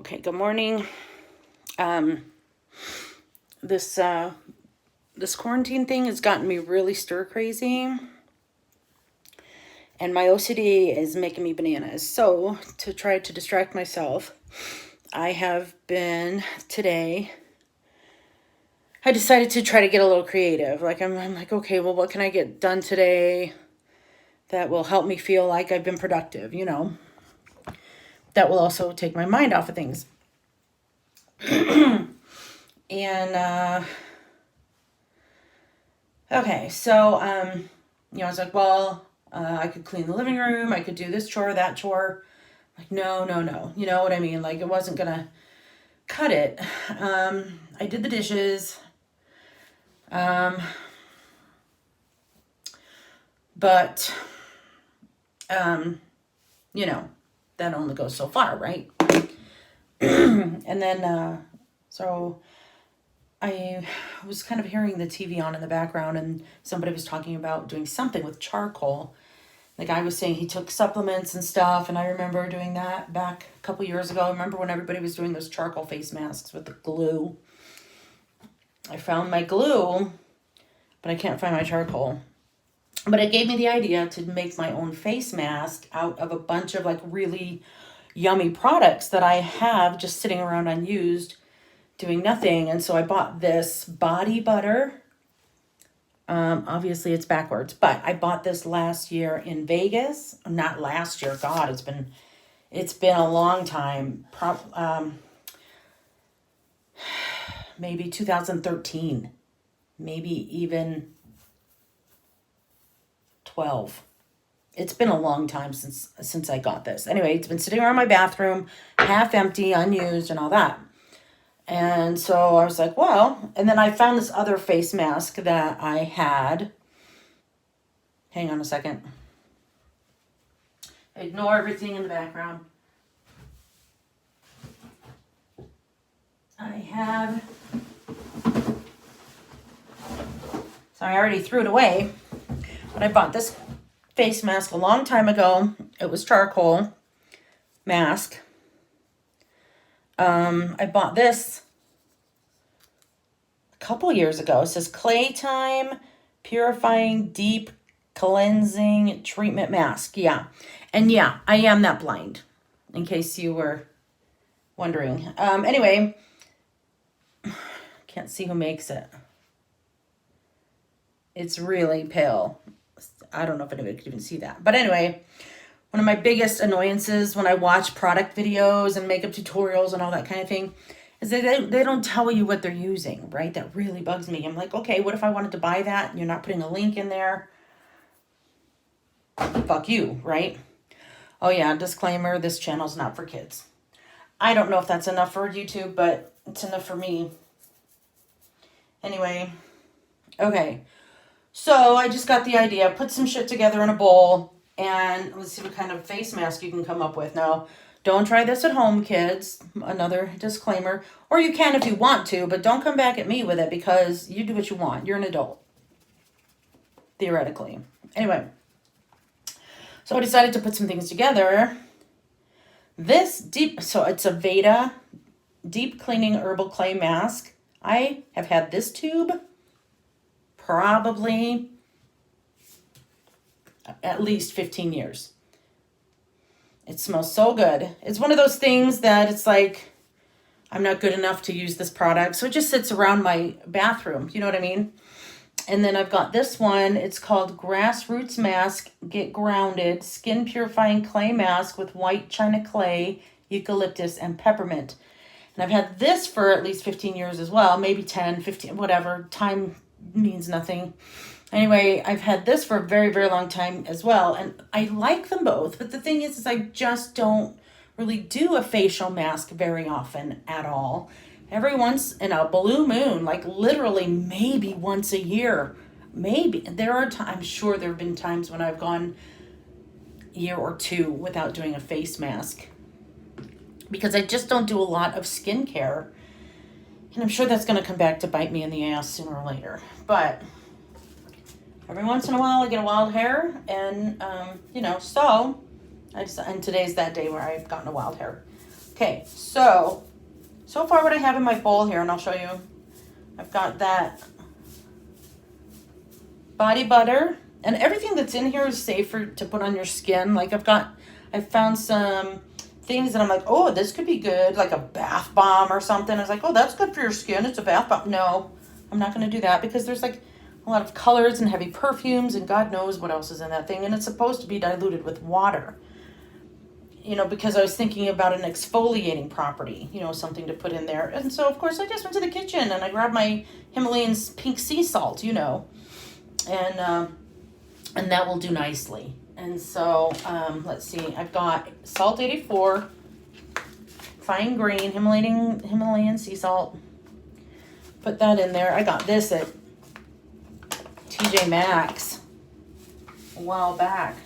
Okay, good morning. This quarantine thing has gotten me really stir crazy, and my OCD is making me bananas. So, to try to distract myself, I have been today. I decided to try to get a little creative. Like I'm like, okay, well, what can I get done today that will help me feel like I've been productive? That will also take my mind off of things. And okay, so I was like, well, I could clean the living room, I could do this chore, that chore. Like, no. You know what I mean? Like, it wasn't gonna cut it. I did the dishes. But that only goes so far, right? And then so I was kind of hearing the TV on in the background, and somebody was talking about doing something with charcoal. The guy was saying he took supplements and stuff, and I remember doing that back a couple years ago. I remember when everybody was doing those charcoal face masks with the glue. I found my glue, but I can't find my charcoal. But it gave me the idea to make my own face mask out of a bunch of like really yummy products that I have just sitting around unused, doing nothing. And so I bought this body butter. Obviously it's backwards, but I bought this last year in Vegas. Not last year. God, it's been a long time. Maybe 2013, maybe even 12. It's been a long time since I got this. Anyway, it's been sitting around my bathroom, half empty, unused, and all that. And so I was like, well, and then I found this other face mask that I had. Hang on a second. Ignore everything in the background. I already threw it away, but I bought this face mask a long time ago. It was charcoal mask. I bought this a couple years ago. It says Clay Time Purifying Deep Cleansing Treatment Mask. Yeah. And yeah, I am that blind, in case you were wondering. Anyway, can't see who makes it. It's really pale. I don't know if anybody could even see that. But anyway, one of my biggest annoyances when I watch product videos and makeup tutorials and all that kind of thing is that they don't tell you what they're using, right? That really bugs me. I'm like, okay, what if I wanted to buy that and you're not putting a link in there? Fuck you, right? Oh yeah, disclaimer, this channel's not for kids. I don't know if that's enough for YouTube, but it's enough for me. Anyway, okay. So I just got the idea, put some shit together in a bowl, and let's see what kind of face mask you can come up with. Now, don't try this at home, kids. Another disclaimer. Or you can if you want to, but don't come back at me with it because you do what you want. You're an adult. Theoretically. Anyway. So I decided to put some things together. So it's a Veda deep cleaning herbal clay mask. I have had this tube probably at least 15 years. It smells so good. It's one of those things that it's like, I'm not good enough to use this product. So it just sits around my bathroom. You know what I mean? And then I've got this one. It's called Grassroots Mask Get Grounded Skin Purifying Clay Mask with White China Clay, Eucalyptus, and Peppermint. And I've had this for at least 15 years as well. Maybe 10, 15, whatever. Time means nothing. Anyway, I've had this for a very, very long time as well. And I like them both. But the thing is I just don't really do a facial mask very often at all. Every once in a blue moon, like literally maybe once a year. Maybe. I'm sure there have been times when I've gone a year or two without doing a face mask. Because I just don't do a lot of skincare. And I'm sure that's going to come back to bite me in the ass sooner or later. But every once in a while I get a wild hair. And, so and today's that day where I've gotten a wild hair. Okay, so far what I have in my bowl here, and I'll show you. I've got that body butter, and everything that's in here is safer to put on your skin. Like I found some things that I'm like, oh, this could be good, like a bath bomb or something. I was like, oh, that's good for your skin. It's a bath bomb. No, I'm not going to do that because there's like a lot of colors and heavy perfumes and God knows what else is in that thing. And it's supposed to be diluted with water, you know, because I was thinking about an exfoliating property, you know, something to put in there. And so, of course, I just went to the kitchen and I grabbed my Himalayan pink sea salt, you know, and that will do nicely. And so, let's see, I've got Salt 84, fine grain, Himalayan sea salt. Put that in there. I got this at TJ Maxx a while back.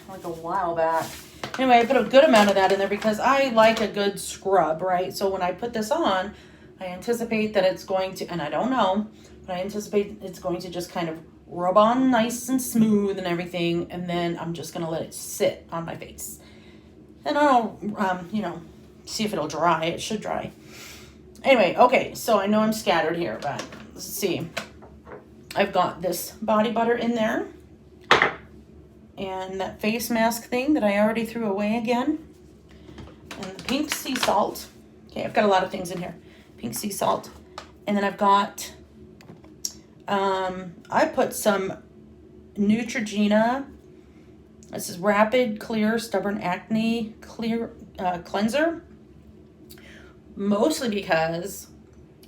Anyway, I put a good amount of that in there because I like a good scrub, right? So when I put this on, I anticipate that it's going to, and I don't know, but I anticipate it's going to just kind of rub on nice and smooth and everything, and then I'm just going to let it sit on my face. And I'll, you know, see if it'll dry. It should dry. Anyway, okay, so I know I'm scattered here, but let's see. I've got this body butter in there, and that face mask thing that I already threw away again, and the pink sea salt. Okay, I've got a lot of things in here. Pink sea salt. And then I've got, I put some Neutrogena. This is Rapid Clear Stubborn Acne Clear Cleanser. Mostly because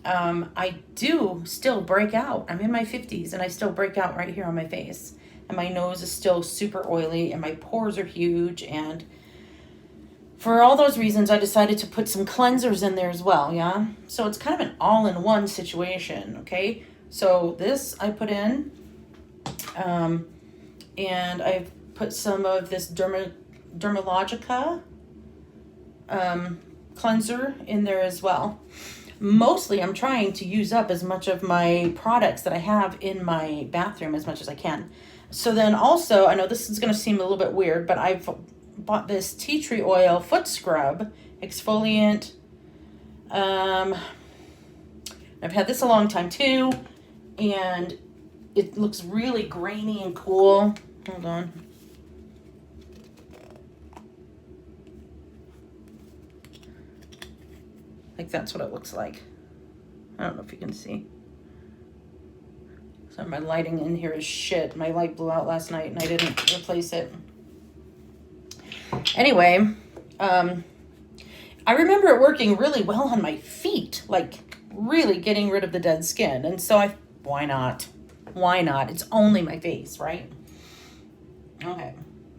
I do still break out. I'm in my 50s and I still break out right here on my face. And my nose is still super oily and my pores are huge. And for all those reasons, I decided to put some cleansers in there as well, yeah? So it's kind of an all-in-one situation, okay? So this I put in, and I've put some of this Dermalogica cleanser in there as well. Mostly I'm trying to use up as much of my products that I have in my bathroom as much as I can. So then also, I know this is going to seem a little bit weird, but I've bought this tea tree oil foot scrub exfoliant. I've had this a long time too, and it looks really grainy and cool. Hold on. Like that's what it looks like. I don't know if you can see. So my lighting in here is shit. My light blew out last night and I didn't replace it. Anyway, I remember it working really well on my feet, like really getting rid of the dead skin. And so why not? Why not? It's only my face, right? Okay,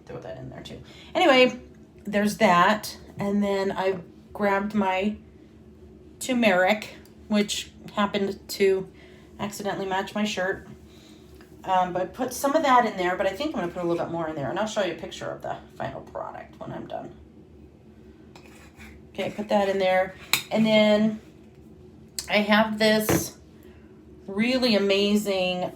throw that in there too. Anyway, there's that. And then I grabbed my turmeric, which happened to accidentally match my shirt. But I put some of that in there, but I think I'm going to put a little bit more in there. And I'll show you a picture of the final product when I'm done. Okay, put that in there. And then I have this really amazing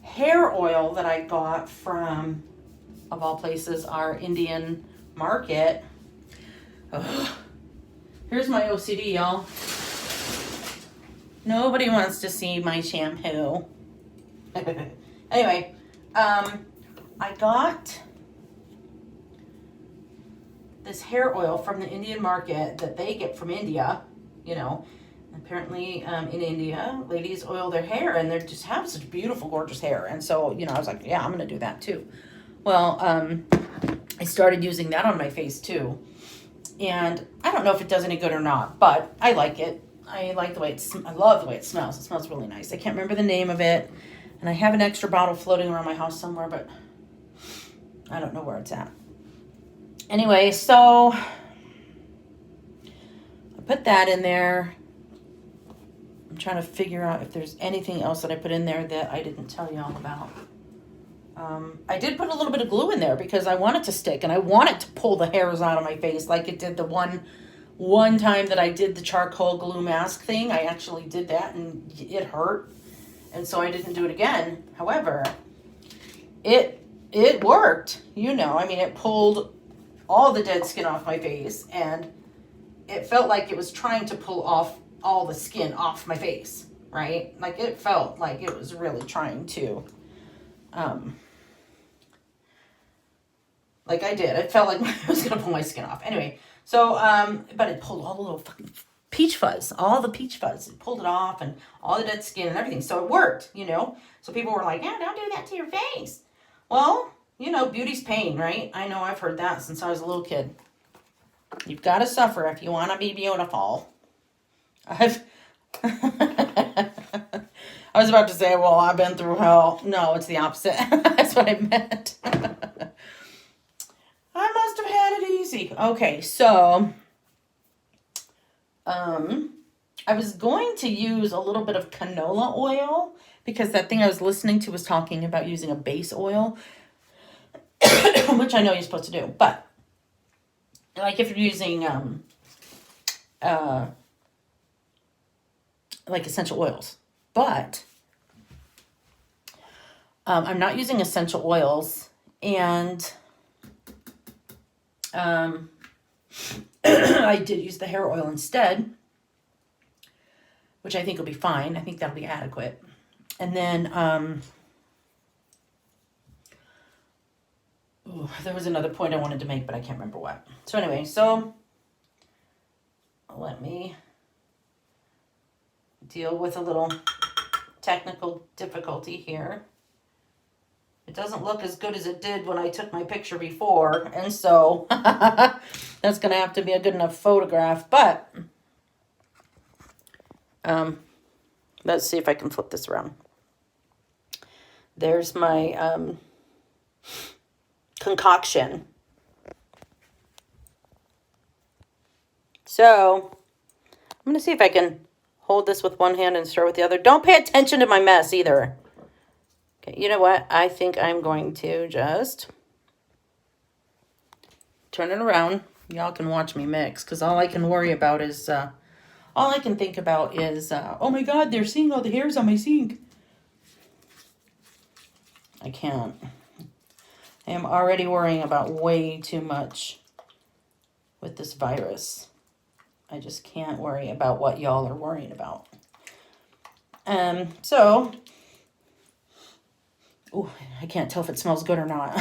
hair oil that I got from, of all places, our Indian market. Ugh. Here's my OCD, y'all. Nobody wants to see my shampoo. Anyway, I got this hair oil from the Indian market that they get from India. You know, apparently in India, ladies oil their hair and they just have such beautiful, gorgeous hair. And so, you know, I was like, yeah, I'm going to do that too. Well, I started using that on my face too. And I don't know if it does any good or not, but I like it. I like the way I love the way it smells. It smells really nice. I can't remember the name of it. And I have an extra bottle floating around my house somewhere, but I don't know where it's at. Anyway, so I put that in there. I'm trying to figure out if there's anything else that I put in there that I didn't tell you all about. I did put a little bit of glue in there because I want it to stick and I want it to pull the hairs out of my face like it did the one time that I did the charcoal glue mask thing. I actually did that and it hurt. And so I didn't do it again. However, it worked, you know. I mean, it pulled all the dead skin off my face, and it felt like it was trying to pull off all the skin off my face, right? Like it felt like it was really trying to, like I did. It felt like I was going to pull my skin off. Anyway, so, but it pulled all the little fucking peach fuzz, all the peach fuzz. It pulled it off and all the dead skin and everything. So it worked, you know? So people were like, yeah, don't do that to your face. Well, you know, beauty's pain, right? I know, I've heard that since I was a little kid. You've got to suffer if you want to be beautiful. I was about to say, well, I've been through hell. No, it's the opposite. That's what I meant. I must have had it easy. Okay, so I was going to use a little bit of canola oil because that thing I was listening to was talking about using a base oil, which I know you're supposed to do. But like if you're using like essential oils, but I'm not using essential oils, and I did use the hair oil instead, which I think will be fine. I think that'll be adequate. And then there was another point I wanted to make, but I can't remember what. So anyway, so let me deal with a little technical difficulty here. It doesn't look as good as it did when I took my picture before, and so that's going to have to be a good enough photograph, but let's see if I can flip this around. There's my concoction. So I'm going to see if I can hold this with one hand and stir with the other. Don't pay attention to my mess either. Okay, you know what? I think I'm going to just turn it around. Y'all can watch me mix, because all I can worry about is, all I can think about is, oh my God, they're seeing all the hairs on my sink. I can't. I am already worrying about way too much with this virus. I just can't worry about what y'all are worrying about. So, ooh, I can't tell if it smells good or not.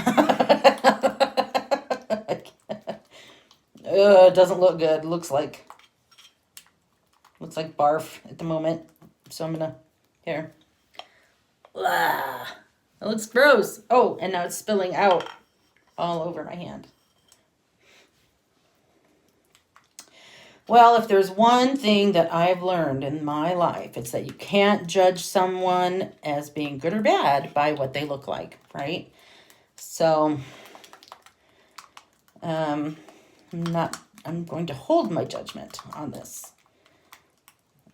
It doesn't look good. It looks like barf at the moment. So I'm gonna, here. Ah, it looks gross. Oh, and now it's spilling out all over my hand. Well, if there's one thing that I've learned in my life, it's that you can't judge someone as being good or bad by what they look like, right? So, I'm going to hold my judgment on this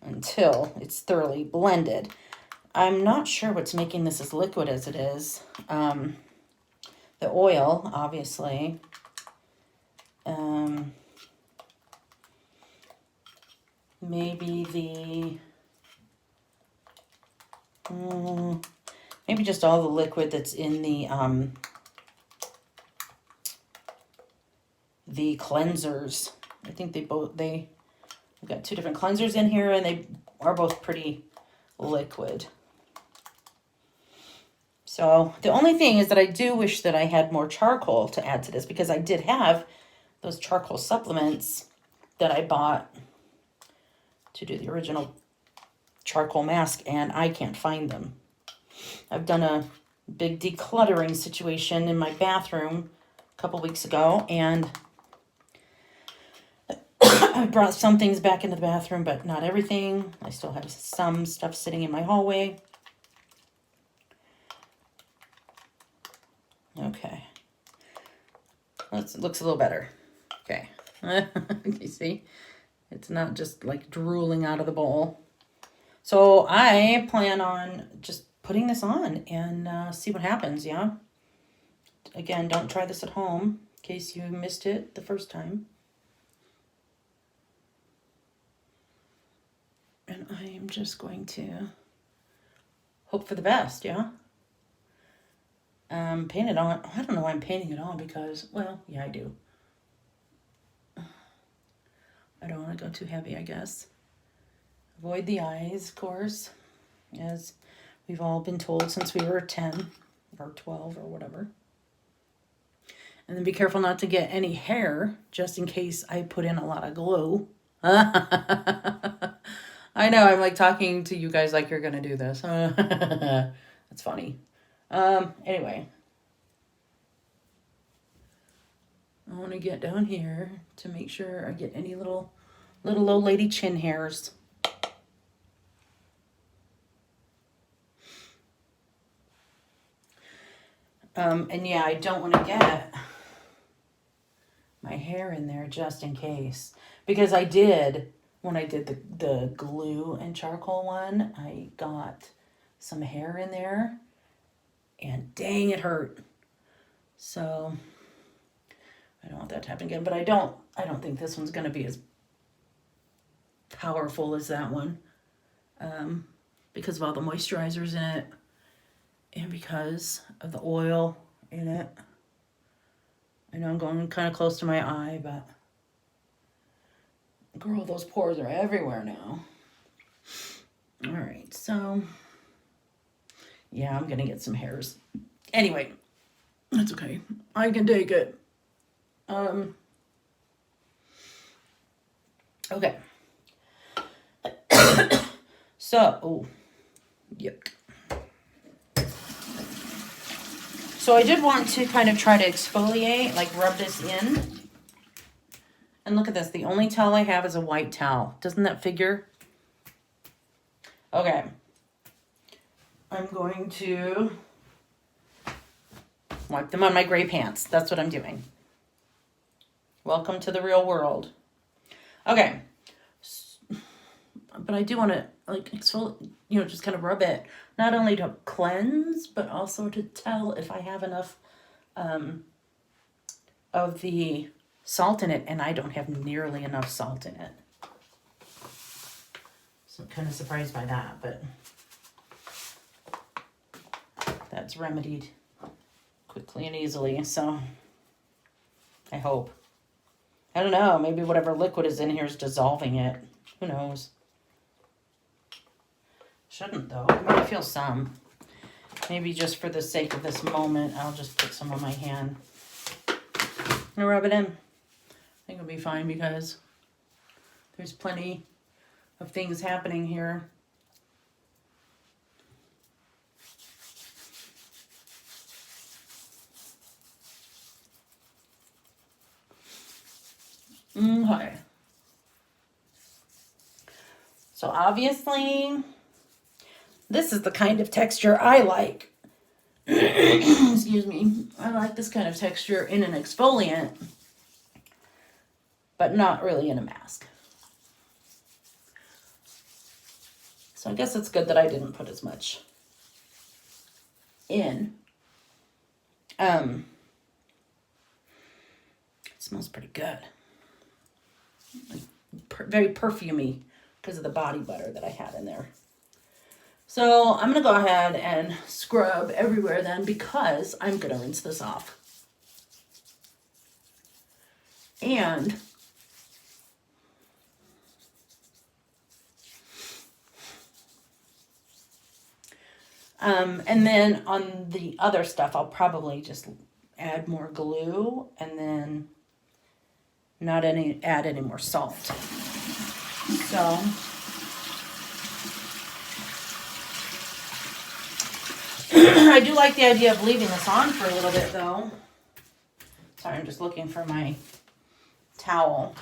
until it's thoroughly blended. I'm not sure what's making this as liquid as it is. The oil, obviously. Maybe maybe just all the liquid that's in the cleansers. I think we've got two different cleansers in here, and they are both pretty liquid. So the only thing is that I do wish that I had more charcoal to add to this, because I did have those charcoal supplements that I bought to do the original charcoal mask, and I can't find them. I've done a big decluttering situation in my bathroom a couple weeks ago, and I brought some things back into the bathroom, but not everything. I still have some stuff sitting in my hallway. Okay. It looks a little better. Okay. You see? It's not just like drooling out of the bowl. So I plan on just putting this on and see what happens, yeah? Again, don't try this at home in case you missed it the first time. And I am just going to hope for the best, yeah? Paint it on. I don't know why I'm painting it on, because, well, yeah, I do. want to go too heavy, I guess. Avoid the eyes, of course, as we've all been told since we were 10 or 12 or whatever. And then be careful not to get any hair, just in case I put in a lot of glue. I know, I'm like talking to you guys like you're going to do this. That's funny. Anyway. I want to get down here to make sure I get any little old lady chin hairs. And yeah, I don't want to get my hair in there just in case. Because I did, when I did the glue and charcoal one, I got some hair in there. And dang, it hurt. So I don't want that to happen again. But I don't think this one's going to be as powerful as that one. Because of all the moisturizers in it. And because of the oil in it. I know I'm going kind of close to my eye, but girl, those pores are everywhere now. All right, so yeah, I'm gonna get some hairs. Anyway, that's okay. I can take it. Okay. So, oh, yuck. So I did want to kind of try to exfoliate, like rub this in. And look at this. The only towel I have is a white towel. Doesn't that figure? Okay. I'm going to wipe them on my gray pants. That's what I'm doing. Welcome to the real world. Okay. But I do want to, like, exfoliate, just kind of rub it. Not only to cleanse, but also to tell if I have enough of the salt in it. And I don't have nearly enough salt in it. So I'm kind of surprised by that, but that's remedied quickly and easily. So I hope. I don't know. Maybe whatever liquid is in here is dissolving it. Who knows? Shouldn't, though. I might feel some. Maybe just for the sake of this moment, I'll just put some on my hand and rub it in. I think it'll be fine because there's plenty of things happening here. Okay. So obviously, this is the kind of texture I like. Excuse me. I like this kind of texture in an exfoliant, but not really in a mask. So I guess it's good that I didn't put as much in. It smells pretty good. Very perfumey because of the body butter that I had in there. So I'm going to go ahead and scrub everywhere then because I'm going to rinse this off. And then on the other stuff, I'll probably just add more glue and then not add any more salt. So I do like the idea of leaving this on for a little bit though. Sorry, I'm just looking for my towel.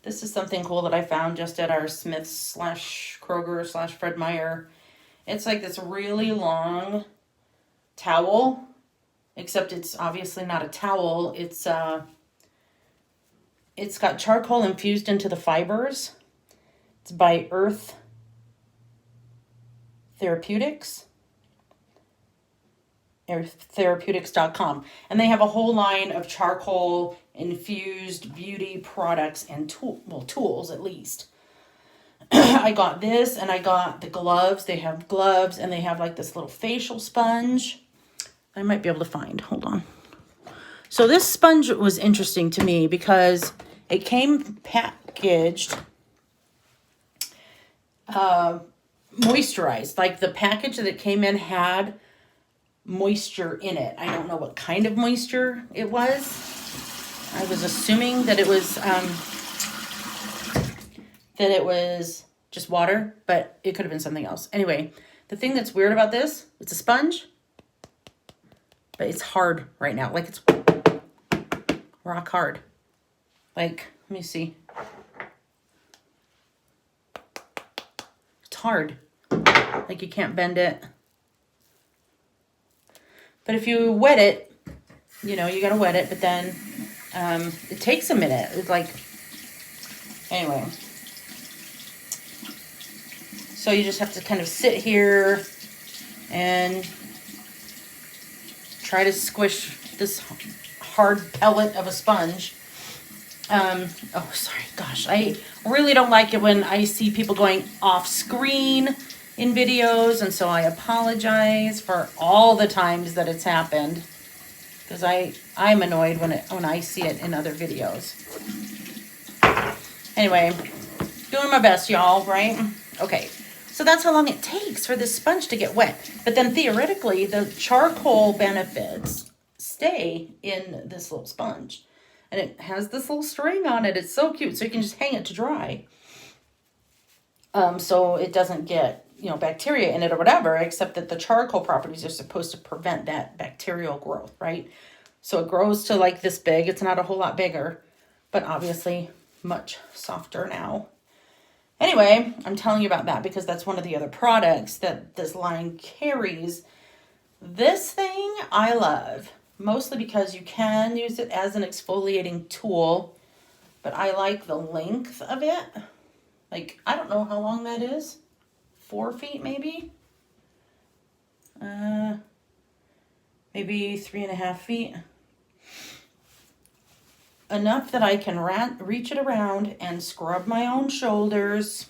This is something cool that I found just at our Smith's / Kroger / Fred Meyer. It's like this really long towel, except it's obviously not a towel. It's got charcoal infused into the fibers. It's by Earth Therapeutics. Therapeutics.com. And they have a whole line of charcoal infused beauty products and tools at least. I got this and I got the gloves. They have gloves and they have like this little facial sponge. I might be able to find. Hold on. So this sponge was interesting to me because it came packaged moisturized. Like the package that it came in had moisture in it. I don't know what kind of moisture it was. I was assuming that it was just water, but it could have been something else. Anyway, the thing that's weird about this, it's a sponge, but it's hard right now. Like it's rock hard. Like, let me see. It's hard. Like you can't bend it. But if you wet it, you know, you gotta wet it, but then it takes a minute. It's like, anyway. So you just have to kind of sit here and try to squish this hard pellet of a sponge. Oh, sorry, gosh. I really don't like it when I see people going off screen in videos, and so I apologize for all the times that it's happened, because I'm annoyed when I see it in other videos. Anyway, doing my best, y'all, right? Okay, so that's how long it takes for this sponge to get wet. But then theoretically, the charcoal benefits stay in this little sponge. And it has this little string on it. It's so cute. So you can just hang it to dry. So it doesn't get, you know, bacteria in it or whatever, except that the charcoal properties are supposed to prevent that bacterial growth, right? So it grows to like this big. It's not a whole lot bigger, but obviously much softer now. Anyway, I'm telling you about that because that's one of the other products that this line carries. This thing I love. Mostly because you can use it as an exfoliating tool, but I like the length of it. Like, I don't know how long that is. 4 feet, maybe? Maybe 3.5 feet. Enough that I can reach it around and scrub my own shoulders,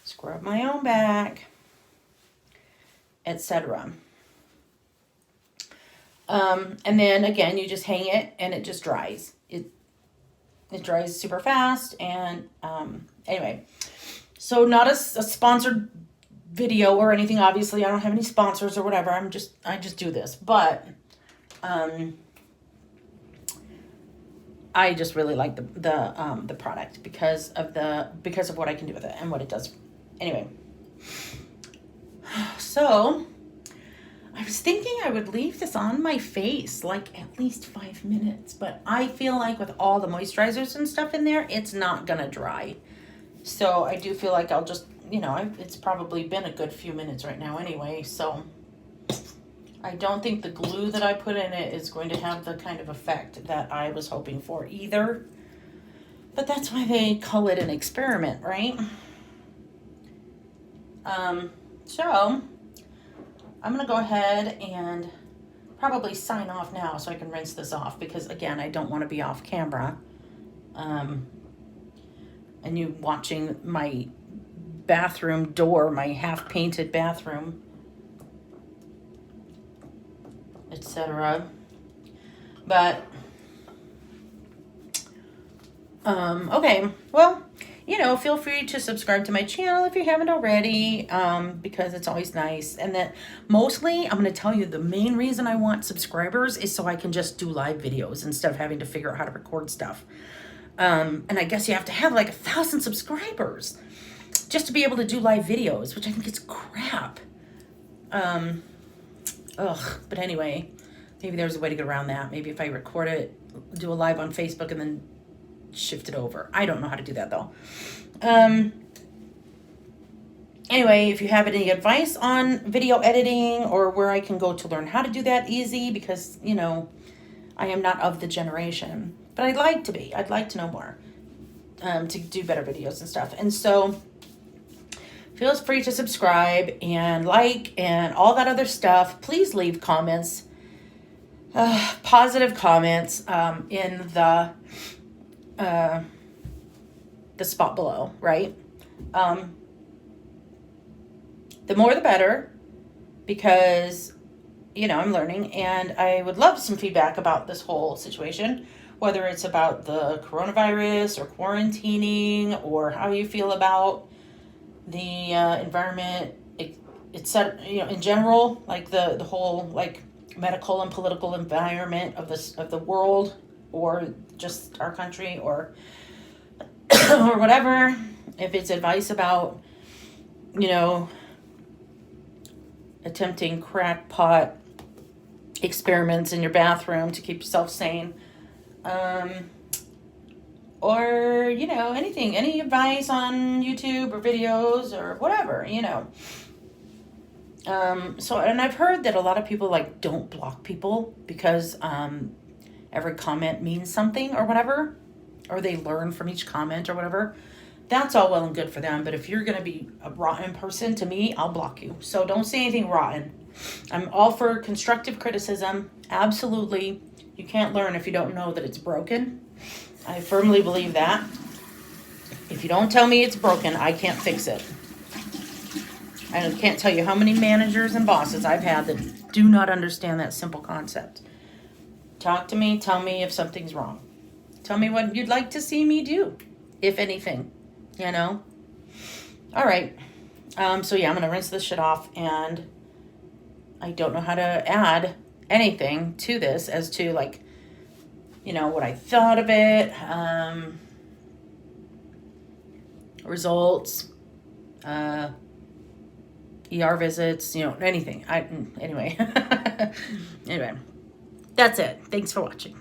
scrub my own back, etc. And then again, you just hang it and it just dries. It dries super fast. And anyway, so not a sponsored video or anything. Obviously, I don't have any sponsors or whatever. I just do this, but I just really like the product because of what I can do with it and what it does. Anyway, so I was thinking I would leave this on my face like at least 5 minutes, but I feel like with all the moisturizers and stuff in there, it's not gonna dry. So I do feel like I'll just, you know, it's probably been a good few minutes right now anyway, so I don't think the glue that I put in it is going to have the kind of effect that I was hoping for either. But that's why they call it an experiment, right? So I'm going to go ahead and probably sign off now so I can rinse this off because, again, I don't want to be off camera. And you watching my bathroom door, my half-painted bathroom, etc. But, okay, well, you know, feel free to subscribe to my channel if you haven't already, because it's always nice. And that mostly, I'm going to tell you, the main reason I want subscribers is so I can just do live videos instead of having to figure out how to record stuff. And I guess you have to have like 1,000 subscribers just to be able to do live videos, which I think is crap. But anyway, maybe there's a way to get around that. Maybe if I record it, do a live on Facebook and then shift it over. I don't know how to do that though. Anyway, if you have any advice on video editing or where I can go to learn how to do that easy, because, you know, I am not of the generation, but I'd like to be. I'd like to know more, to do better videos and stuff. And so feel free to subscribe and like and all that other stuff. Please leave comments, positive comments, in the spot below, right? The more the better, because, you know, I'm learning and I would love some feedback about this whole situation, whether it's about the coronavirus or quarantining or how you feel about the environment, it's set, in general, like the whole like medical and political environment of the world, or just our country, or or whatever. If it's advice about, attempting crackpot experiments in your bathroom to keep yourself sane, or anything, any advice on YouTube or videos or whatever. So, and I've heard that a lot of people like don't block people because every comment means something or whatever, or they learn from each comment or whatever. That's all well and good for them, but if you're going to be a rotten person to me, I'll block you. So don't say anything rotten. I'm all for constructive criticism. Absolutely. You can't learn if you don't know that it's broken. I firmly believe that. If you don't tell me it's broken, I can't fix it. I can't tell you how many managers and bosses I've had that do not understand that simple concept. Talk to me. Tell me if something's wrong. Tell me what you'd like to see me do, if anything. All right. So yeah, I'm going to rinse this shit off, and I don't know how to add anything to this as to like, what I thought of it, results, ER visits, anything. Anyway, anyway, that's it. Thanks for watching.